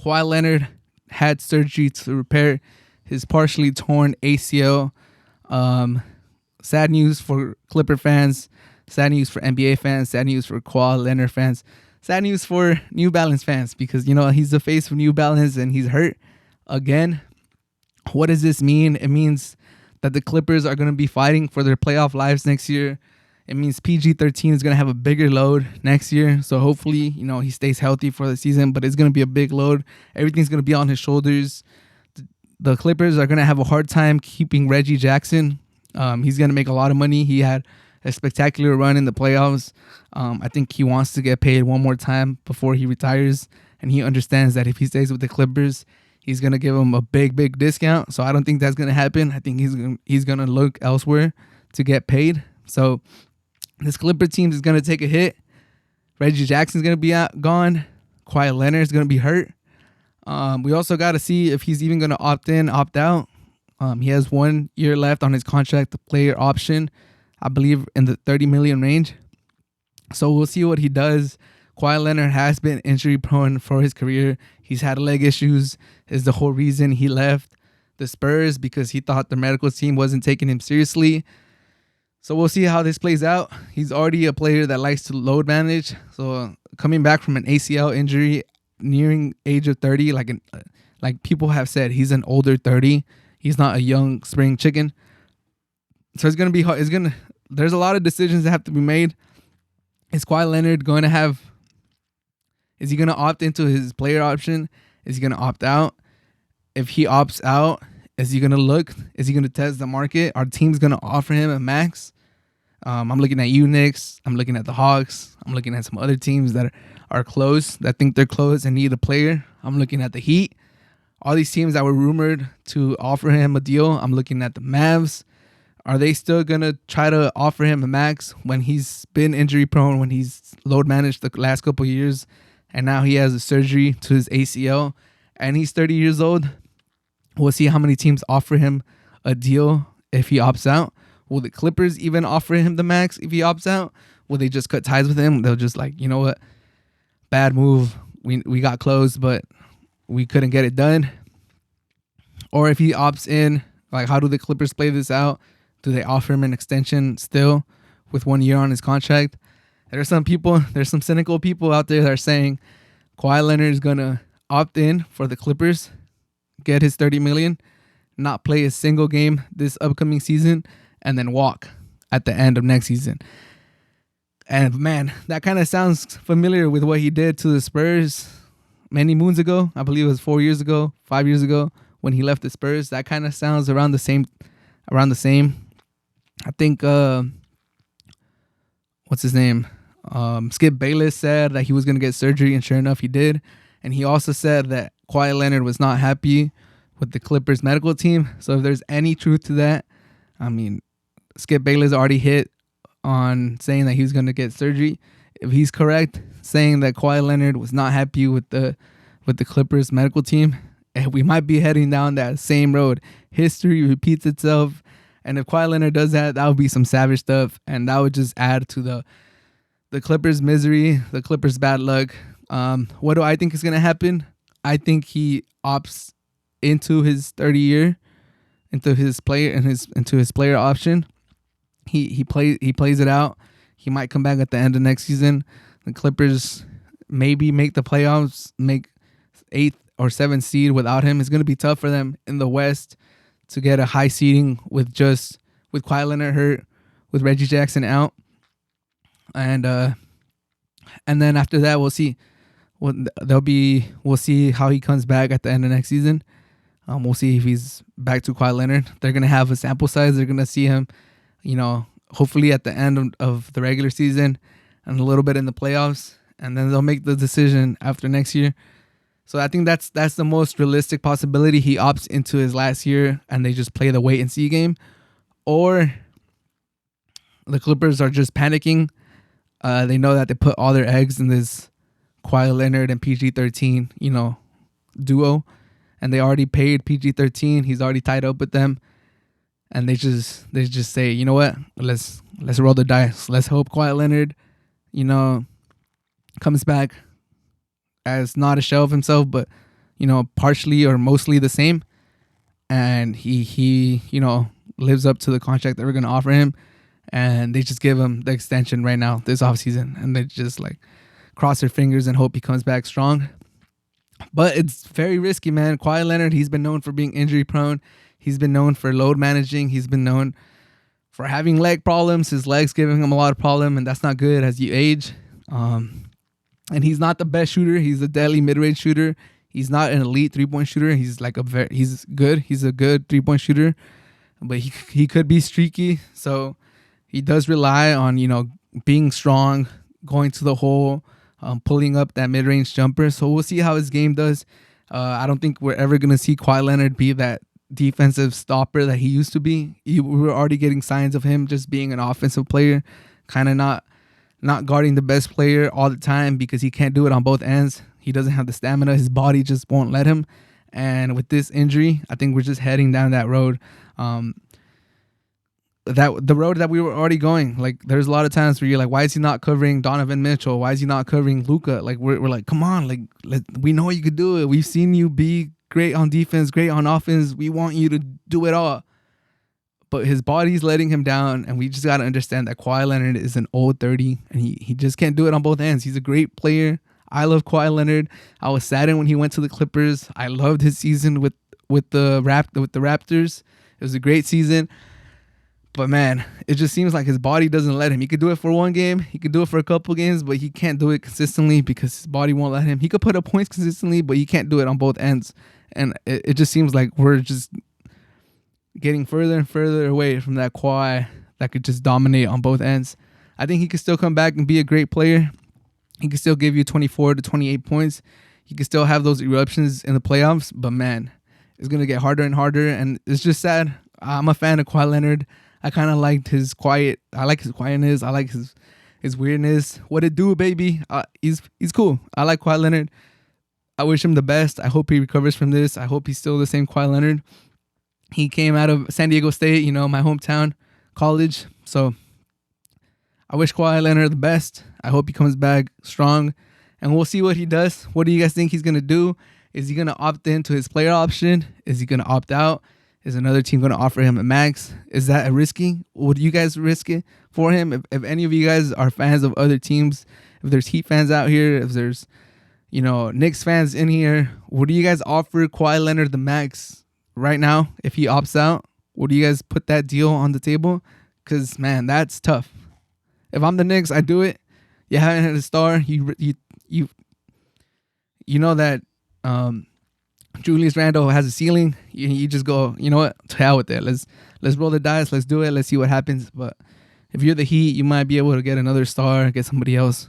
Kawhi Leonard had surgery to repair his partially torn ACL. Sad news for Clipper fans. Sad news for NBA fans. Sad news for Kawhi Leonard fans. Sad news for New Balance fans because, he's the face of New Balance and he's hurt again. What does this mean? It means that the Clippers are going to be fighting for their playoff lives next year. It means PG-13 is going to have a bigger load next year. So hopefully, he stays healthy for the season, but it's going to be a big load. Everything's going to be on his shoulders. The Clippers are going to have a hard time keeping Reggie Jackson. He's going to make a lot of money. He had a spectacular run in the playoffs. I think he wants to get paid one more time before he retires. And he understands that if he stays with the Clippers, he's going to give him a big discount. So I don't think that's going to happen. I think he's going to look elsewhere to get paid. So this Clipper team is going to take a hit. Reggie Jackson's going to be gone. Kawhi Leonard is going to be hurt. We also got to see if he's even going to opt in, opt out. He has 1 year left on his contract, the player option, I believe in the $30 million range. So we'll see what he does. Kawhi Leonard has been injury prone for his career. He's had leg issues. Is the whole reason he left the Spurs, because he thought the medical team wasn't taking him seriously. So we'll see how this plays out. He's already a player that likes to load manage. So coming back from an ACL injury, nearing age of 30, like people have said, he's an older 30. He's not a young spring chicken. So it's gonna be hard. There's a lot of decisions that have to be made. Is Kawhi Leonard going to have? Is he gonna opt into his player option? Is he gonna opt out? If he opts out, is he gonna look? Is he gonna test the market? Are teams gonna offer him a max? I'm looking at you, Knicks. I'm looking at the Hawks. I'm looking at some other teams that are close, that think they're close and need a player. I'm looking at the Heat. All these teams that were rumored to offer him a deal. I'm looking at the Mavs. Are they still going to try to offer him a max when he's been injury prone, when he's load managed the last couple of years, and now he has a surgery to his ACL, and he's 30 years old? We'll see how many teams offer him a deal if he opts out. Will the Clippers even offer him the max if he opts out? Will they just cut ties with him? They'll just you know what? Bad move. We got close, but we couldn't get it done. Or if he opts in, how do the Clippers play this out? Do they offer him an extension still with 1 year on his contract? There's some cynical people out there that are saying Kawhi Leonard is going to opt in for the Clippers, get his $30 million, not play a single game this upcoming season, and then walk at the end of next season. And man, that kind of sounds familiar with what he did to the Spurs many moons ago. I believe it was 4 years ago, 5 years ago when he left the Spurs. That kind of sounds around the same. I think, what's his name? Skip Bayless said that he was going to get surgery, and sure enough, he did. And he also said that Kawhi Leonard was not happy with the Clippers medical team. So if there's any truth to that, I mean, Skip Bayless already hit on saying that he was going to get surgery. If he's correct, saying that Kawhi Leonard was not happy with the Clippers medical team, we might be heading down that same road. History repeats itself. And if Kawhi Leonard does that, that would be some savage stuff. And that would just add to the Clippers' misery, the Clippers' bad luck. What do I think is going to happen? I think he opts into his 30-year, into his player option. He plays it out. He might come back at the end of next season. The Clippers maybe make the playoffs, make 8th or 7th seed without him. It's going to be tough for them in the West to get a high seeding with Kawhi Leonard hurt, with Reggie Jackson out. And then after that, we'll see. We'll see how he comes back at the end of next season. We'll see if he's back to Kawhi Leonard. They're going to have a sample size. They're going to see him, hopefully at the end of the regular season and a little bit in the playoffs. And then they'll make the decision after next year. So I think that's the most realistic possibility. He opts into his last year and they just play the wait and see game. Or the Clippers are just panicking. They know that they put all their eggs in this Kawhi Leonard and PG-13, duo. And they already paid PG-13. He's already tied up with them. And they just say, you know what? Let's roll the dice. Let's hope Kawhi Leonard, comes back as not a shell of himself, but partially or mostly the same, and he lives up to the contract that we're gonna offer him, and they just give him the extension right now this offseason, and they just like cross their fingers and hope he comes back strong. But it's very risky, man. Kawhi Leonard, he's been known for being injury prone. He's been known for load managing. He's been known for having leg problems. His legs giving him a lot of problem, and that's not good as you age. And he's not the best shooter. He's a deadly mid-range shooter. He's not an elite three-point shooter. He's like he's good. He's a good three-point shooter, but he could be streaky. So he does rely on being strong, going to the hole, pulling up that mid-range jumper. So we'll see how his game does. I don't think we're ever gonna see Kawhi Leonard be that defensive stopper that he used to be. We were already getting signs of him just being an offensive player, kind of not guarding the best player all the time because he can't do it on both ends. He doesn't have the stamina. His body just won't let him. And with this injury, I think we're just heading down that road. The road that we were already going. Like, there's a lot of times where you're like, why is he not covering Donovan Mitchell? Why is he not covering Luka? Like, we're like, come on, like, we know you could do it. We've seen you be great on defense, great on offense. We want you to do it all. But his body's letting him down, and we just got to understand that Kawhi Leonard is an old 30, and he just can't do it on both ends. He's a great player. I love Kawhi Leonard. I was saddened when he went to the Clippers. I loved his season with the Raptors. It was a great season. But man, it just seems like his body doesn't let him. He could do it for one game. He could do it for a couple games, but he can't do it consistently because his body won't let him. He could put up points consistently, but he can't do it on both ends. And it just seems like we're just getting further and further away from that Kawhi that could just dominate on both ends. I think he could still come back and be a great player. He could still give you 24 to 28 points. He could still have those eruptions in the playoffs. But man, it's going to get harder and harder. And it's just sad. I'm a fan of Kawhi Leonard. I kind of liked his quiet. I like his quietness. I like his weirdness. What it do, baby? He's cool. I like Kawhi Leonard. I wish him the best. I hope he recovers from this. I hope he's still the same Kawhi Leonard. He came out of San Diego State, my hometown college. So I wish Kawhi Leonard the best. I hope he comes back strong. And we'll see what he does. What do you guys think he's going to do? Is he going to opt into his player option? Is he going to opt out? Is another team going to offer him a max? Is that a risky? Would you guys risk it for him? If any of you guys are fans of other teams, if there's Heat fans out here, if there's, Knicks fans in here, would you guys offer Kawhi Leonard the max right now if he opts out? Would you guys put that deal on the table? Because, man, that's tough. If I'm the Knicks, I do it. You haven't hit a star. You know that Julius Randle has a ceiling. You just go, you know what? To hell with it. Let's roll the dice. Let's do it. Let's see what happens. But if you're the Heat, you might be able to get another star, get somebody else.